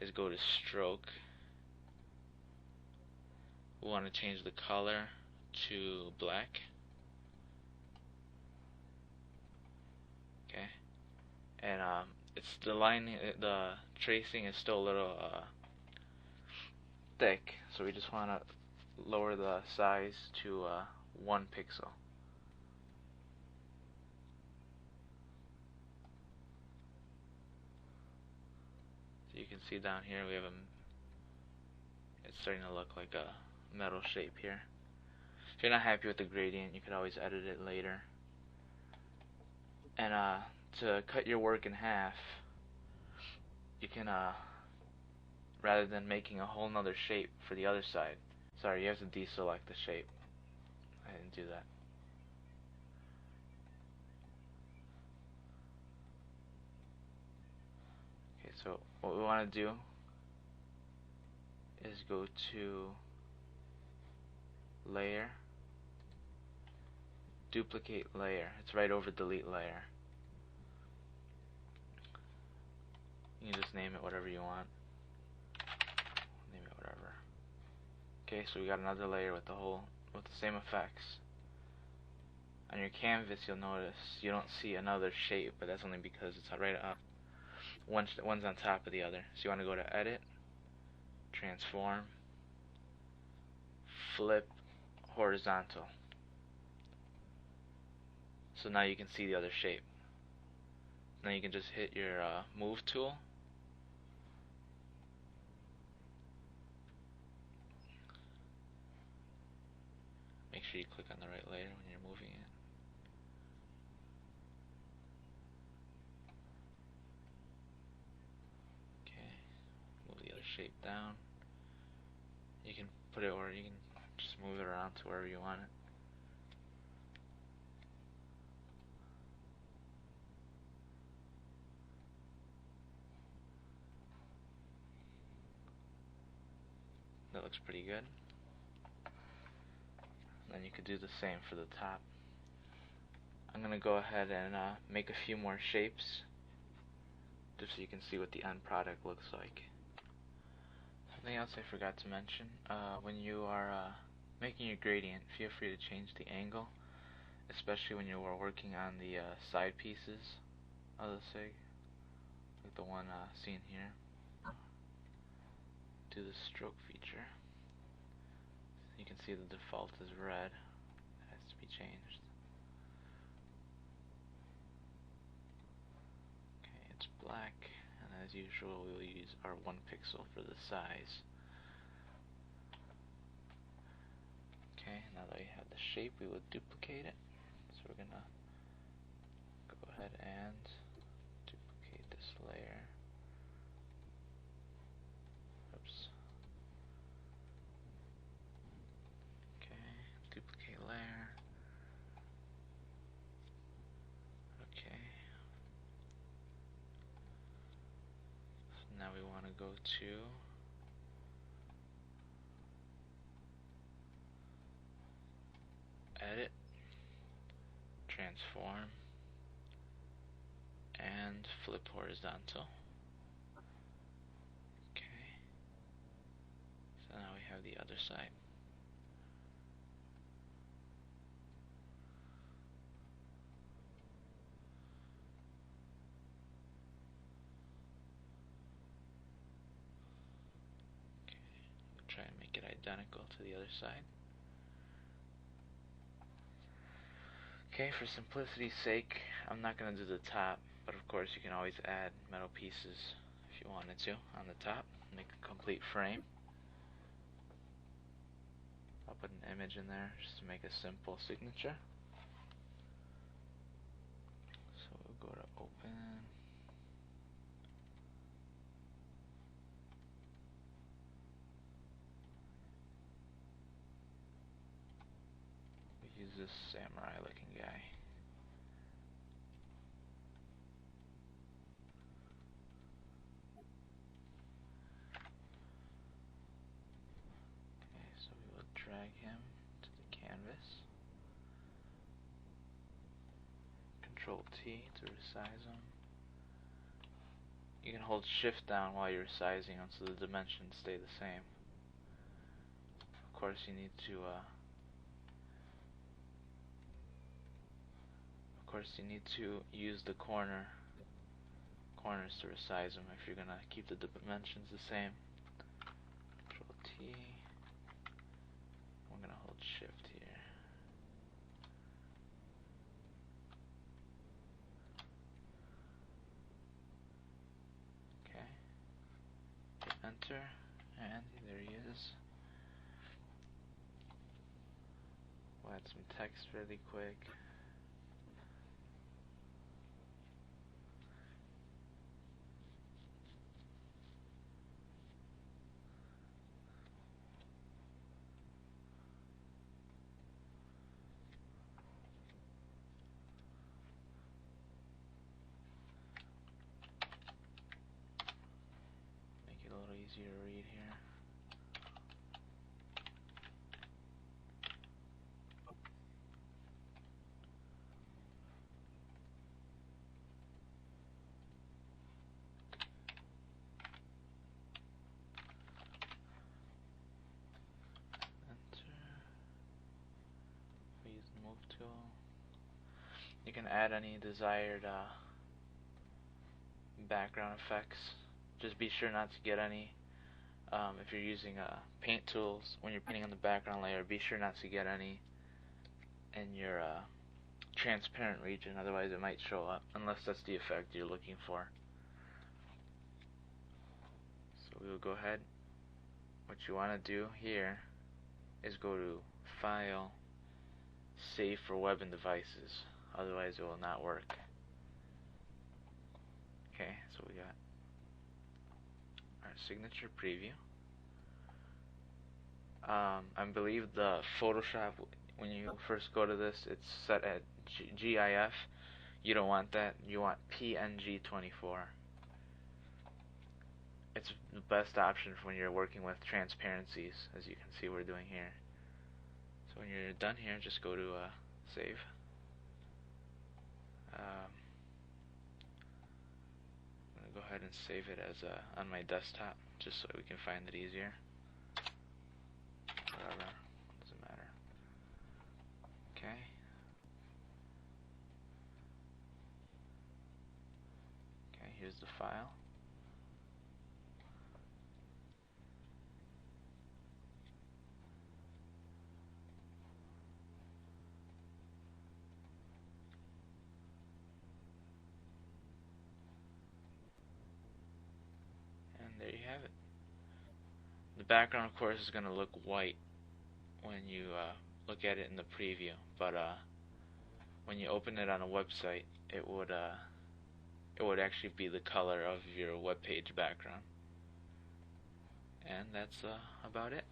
is go to stroke. We want to change the color to black. Okay, and it's the line, the tracing is still a little thick, so we just want to lower the size to 1 pixel. So you can see down here we have it's starting to look like a metal shape here. If you're not happy with the gradient, you could always edit it later. And to cut your work in half, you can rather than making a whole nother shape for the other side. Sorry, you have to deselect the shape. I didn't do that. Okay, so what we want to do is go to layer, duplicate layer. It's right over delete layer. You can just name it whatever you want. Name it whatever. Okay, so we got another layer with the same effects. On your canvas, you'll notice you don't see another shape, but that's only because it's right up. One's on top of the other. So you want to go to Edit, Transform, Flip, Horizontal. So now you can see the other shape. Now you can just hit your Move tool. Make sure you click on the right layer when you're moving it. Okay, move the other shape down. You can put it, or you can just move it around to wherever you want it. That looks pretty good. Then you could do the same for the top. I'm going to go ahead and make a few more shapes just so you can see what the end product looks like. Something else I forgot to mention, when you are making your gradient, feel free to change the angle, especially when you are working on the side pieces of the SIG, like the one seen here. Do the stroke feature. You can see the default is red. It has to be changed. Okay, it's black, and as usual we will use our 1 pixel for the size. Okay, now that we have the shape, we will duplicate it. So we're gonna go ahead and duplicate this layer. Oops. Okay, duplicate layer. Okay. So now we want to go to Edit, Transform, and Flip Horizontal. Okay. So now we have the other side. Okay. We'll try and make it identical to the other side. Okay, for simplicity's sake, I'm not going to do the top, but of course you can always add metal pieces if you wanted to on the top, make a complete frame. I'll put an image in there just to make a simple signature. So we'll go to Open. We use this samurai looking guy. Okay, so we will drag him to the canvas. Control T to resize him. you can hold shift down while you're sizing them so the dimensions stay the same. Of course you need to use the corners to resize them if you're gonna keep the dimensions the same. Control T. I'm gonna hold shift here. Okay. Hit enter, and there he is. We'll add some text really quick. Make it a little easier to read here. Use the move tool. You can add any desired background effects. Just be sure not to get any. If you're using paint tools, when you're painting on the background layer, be sure not to get any in your transparent region, otherwise it might show up, unless that's the effect you're looking for. So we will go ahead. What you want to do here is go to File, Save for Web and Devices, otherwise it will not work. Okay, so we got our signature preview. I believe the Photoshop, when you first go to this, it's set at GIF. You don't want that. You want PNG24. It's the best option for when you're working with transparencies, as you can see we're doing here. So when you're done here, just go to Save. I'm going to go ahead and save it as on my desktop, just so we can find it easier. Whatever, doesn't matter. Okay. Okay, here's the file. And there you have it. The background, of course, is going to look white when you look at it in the preview, but when you open it on a website, it would actually be the color of your web page background. And that's about it.